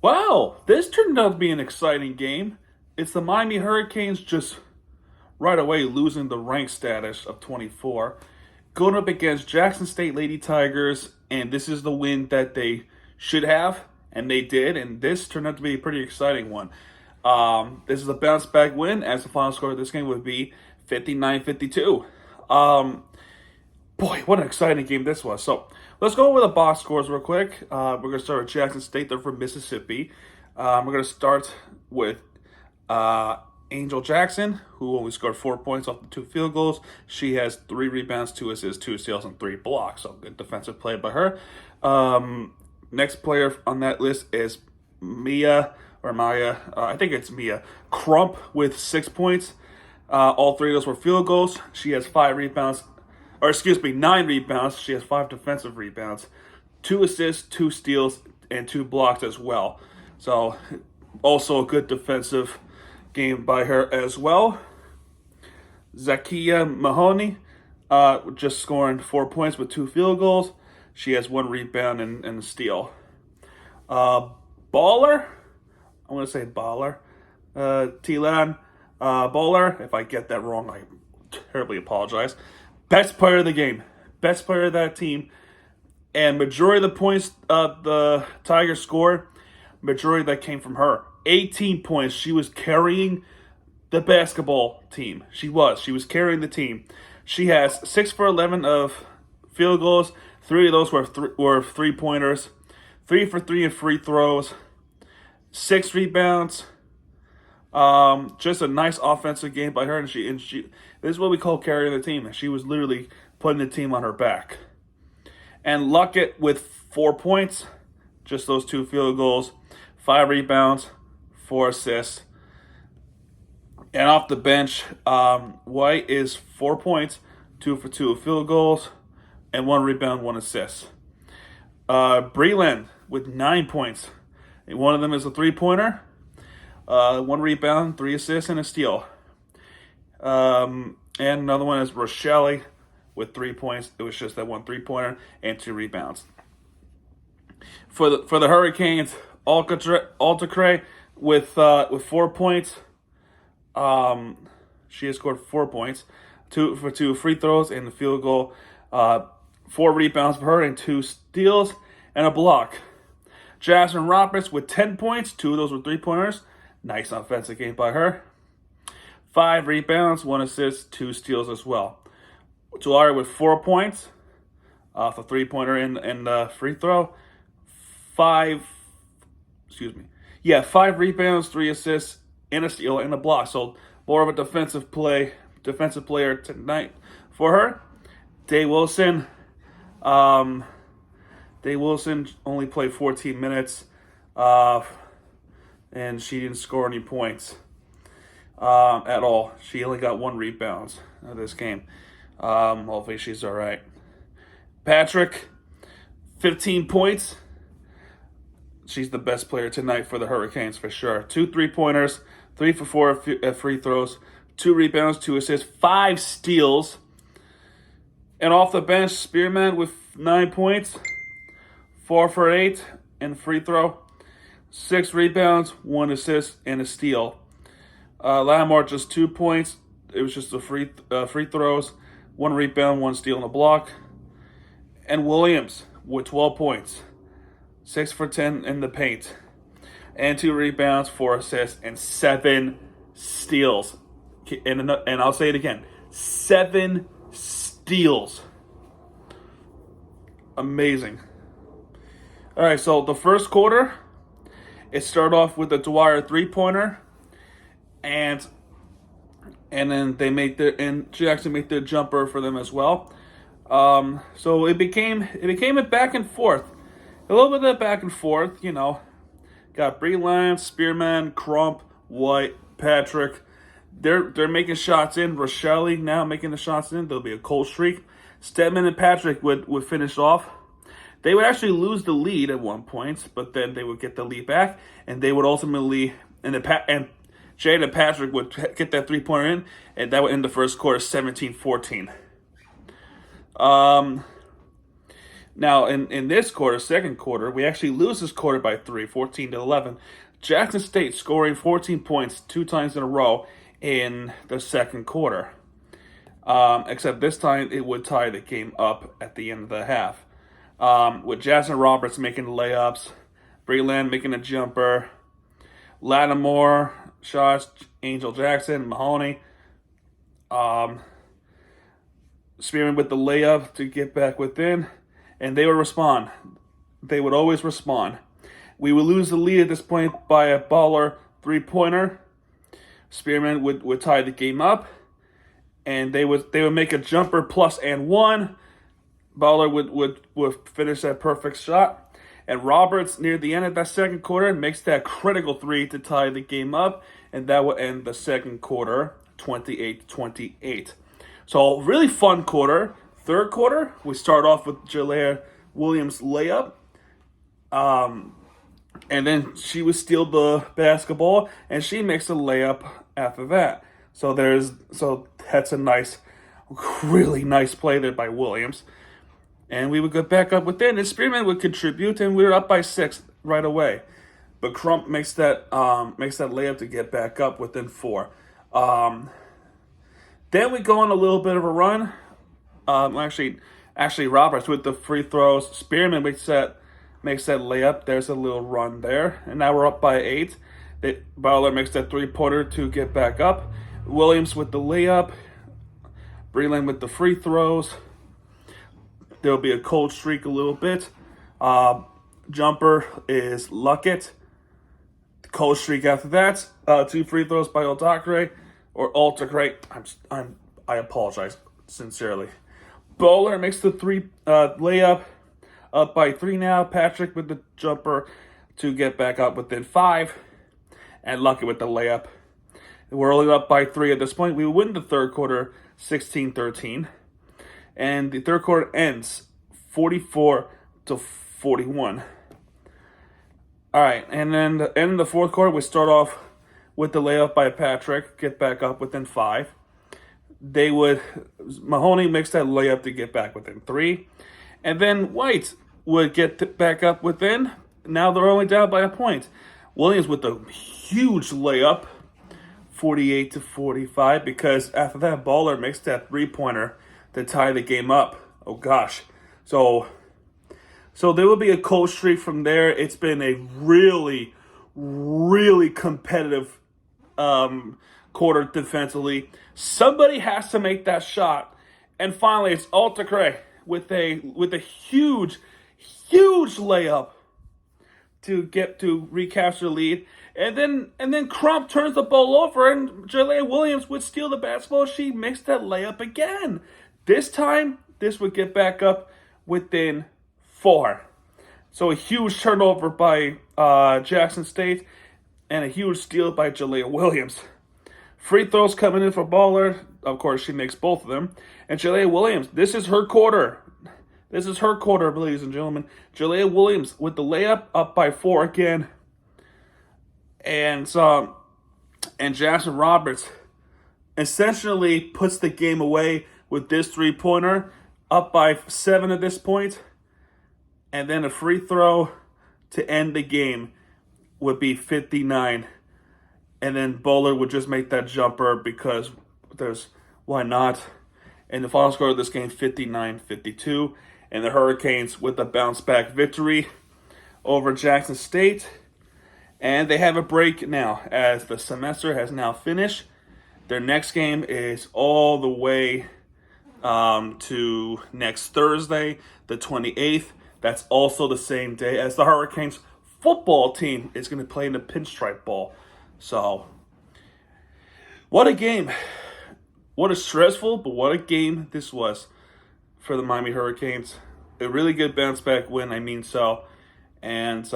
Wow, this turned out to be an exciting game. It's the Miami Hurricanes just right away losing the rank status of 24, going up against Jackson State Lady Tigers, and this is the win that they should have, and they did, and this turned out to be a pretty exciting one. This is a bounce back win, as the final score of this game would be 59-52. Boy, what an exciting game this was. So let's go over the box scores real quick. We're going to start with Jackson State. They're from Mississippi. We're going to start with Angel Jackson, who only scored 4 points off the 2 field goals. She has 3 rebounds, 2 assists, 2 steals, and 3 blocks. So good defensive play by her. Next player on that list is Maya. I think it's Mia Crump with 6 points. All 3 of those were field goals. She has 9 rebounds. She has 5 defensive rebounds, 2 assists, 2 steals, and 2 blocks as well. So also a good defensive game by her as well. Zakia Mahoney, just scoring 4 points with 2 field goals. She has 1 rebound and a steal. Baller, I want to say Baller. Tilan Baller, if I get that wrong, I terribly apologize. Best player of the game, best player of that team, and majority of the points the Tigers scored, majority of that came from her. 18 points. She was carrying the basketball team. She was carrying the team. She has 6 for 11 of field goals. 3 of those were 3-pointers. 3 for 3 in free throws. 6 rebounds. Just a nice offensive game by her, and she this is what we call carrying the team. She was literally putting the team on her back. And Luckett with 4 points, just those 2 field goals, 5 rebounds, 4 assists. And off the bench, White is 4 points, 2 for 2 field goals, and 1 rebound, 1 assist. Breland with 9 points. One of them is a 3-pointer. 1 rebound, 3 assists, and a steal. And another one is Rochelle with 3 points. It was just that 1 3-pointer and 2 rebounds. For the Hurricanes, Altacray with 4 points. She has scored 4 points, 2 for 2 free throws and the field goal. 4 rebounds for her and 2 steals and a block. Jasmine Roberts with 10 points. 2 of those were 3-pointers. Nice offensive game by her. 5 rebounds, 1 assist, 2 steals as well. Tulare with 4 points off a 3-pointer and free throw. 5 rebounds, 3 assists, and a steal and a block. So more of a defensive player tonight for her. Day Wilson. Day Wilson only played 14 minutes. And she didn't score any points at all. She only got 1 rebound in this game. Hopefully she's all right. Patrick, 15 points. She's the best player tonight for the Hurricanes for sure. 2 3-pointers, 3 for 4 free throws, 2 rebounds, 2 assists, 5 steals. And off the bench, Spearman with 9 points, 4 for 8 in free throw. 6 rebounds, 1 assist, and a steal. Lattimore just 2 points. It was just the free throws, 1 rebound, 1 steal, and a block. And Williams with 12 points, 6 for 10 in the paint, and 2 rebounds, 4 assists, and 7 steals. And I'll say it again, 7 steals. Amazing. All right, so the first quarter. It started off with a Dwyer 3-pointer, and then Jackson made their jumper for them as well. So it became a back and forth, a little bit of back and forth. Got Breland, Spearman, Crump, White, Patrick. They're making shots in. Rochelle now making the shots in. There'll be a cold streak. Stedman and Patrick would finish off. They would actually lose the lead at one point, but then they would get the lead back, and they would ultimately and Jade and Patrick would get that 3-pointer in, and that would end the first quarter 17-14. Now, in this quarter, second quarter, we actually lose this quarter by 3, 14-11. Jackson State scoring 14 points 2 times in a row in the second quarter. Except this time it would tie the game up at the end of the half. With Jasmine Roberts making layups, Breland making a jumper, Lattimore shots, Angel Jackson, Mahoney, Spearman with the layup to get back within, and they would respond. They would always respond. We would lose the lead at this point by a baller 3-pointer. Spearman would tie the game up, and they would make a jumper plus and one. Baller would finish that perfect shot. And Roberts, near the end of that second quarter, makes that critical 3 to tie the game up. And that would end the second quarter 28-28. So, really fun quarter. Third quarter, we start off with Jalea Williams' layup. And then she would steal the basketball, and she makes a layup after that. So that's a really nice play there by Williams. And we would go back up within, and Spearman would contribute, and we were up by 6 right away. But Crump makes that layup to get back up within 4. Then we go on a little bit of a run. Actually, Roberts with the free throws. Spearman makes that layup. There's a little run there, and now we're up by 8. Bowler makes that 3-pointer to get back up. Williams with the layup. Breland with the free throws. There'll be a cold streak a little bit. Jumper is Luckett. Cold streak after that. 2 free throws by Altacre. I apologize sincerely. Bowler makes the 3 layup. Up by 3 now. Patrick with the jumper to get back up within 5. And Luckett with the layup. We're only up by 3 at this point. We win the third quarter 16-13. And the third quarter ends 44-41. All right, and then the end of the fourth quarter, we start off with the layup by Patrick, get back up within 5. Mahoney makes that layup to get back within 3. And then White would get back up within. Now they're only down by a point. Williams with a huge layup, 48-45, because after that, Baller makes that 3-pointer to tie the game up. Oh gosh. So there will be a cold streak from there. It's been a really, really competitive quarter defensively. Somebody has to make that shot. And finally, it's Altacre with a huge layup to recapture the lead. And then Crump turns the ball over, and Jalea Williams would steal the basketball. She makes that layup again. This time, this would get back up within 4. So a huge turnover by Jackson State, and a huge steal by Jalea Williams. Free throws coming in for Baller. Of course, she makes both of them. And Jalea Williams, this is her quarter. This is her quarter, ladies and gentlemen. Jalea Williams with the layup, up by 4 again. And Jasmine Roberts essentially puts the game away with this 3-pointer, up by 7 at this point. And then a free throw to end the game would be 59. And then Bowler would just make that jumper because why not? And the final score of this game, 59-52. And the Hurricanes with a bounce-back victory over Jackson State. And they have a break now as the semester has now finished. Their next game is all the way to next Thursday, the 28th. That's also the same day as the Hurricanes football team is going to play in the Pinstripe Bowl. So, what a game. What a stressful, but what a game this was for the Miami Hurricanes. A really good bounce-back win, And,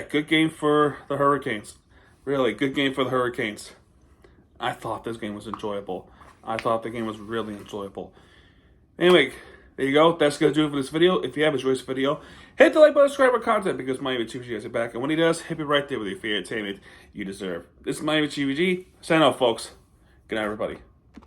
good game for the Hurricanes. Really, good game for the Hurricanes. I thought this game was enjoyable. I thought the game was really enjoyable. Anyway, there you go. That's going to do it for this video. If you have enjoyed this video, hit the like button, subscribe for content, because Miami TVG has it back. And when he does, he'll be right there with you for the entertainment you deserve. This is Miami TVG. Sign off, folks. Good night, everybody.